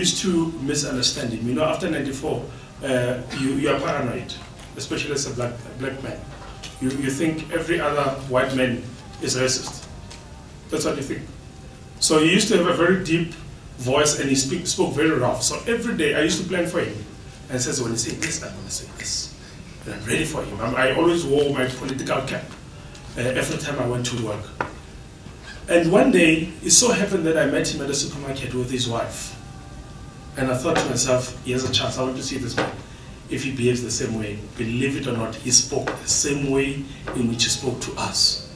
used to misunderstand him. You know, after 94, you are paranoid, especially as a black man. You think every other white man is racist. That's what you think. So he used to have a very deep voice, and he spoke very rough. So every day I used to plan for him. And he says, when he says this, I'm going to say this. And I'm ready for him. I always wore my political cap every time I went to work. And one day, it so happened that I met him at the supermarket with his wife. And I thought to myself, he has a chance. I want to see this man. If he behaves the same way, believe it or not, he spoke the same way in which he spoke to us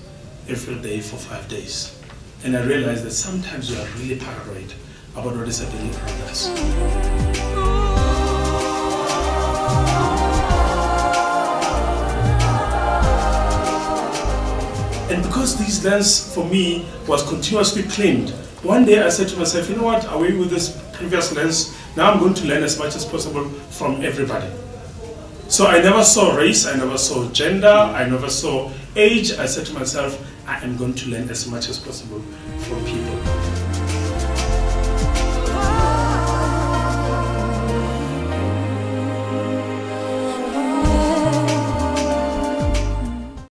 every day for 5 days. And I realized that sometimes we are really paranoid about what is happening around us. And because this lens for me was continuously cleaned, one day I said to myself, you know what, away with this previous lens, now I'm going to learn as much as possible from everybody. So I never saw race, I never saw gender, I never saw age. I said to myself, I am going to learn as much as possible from people.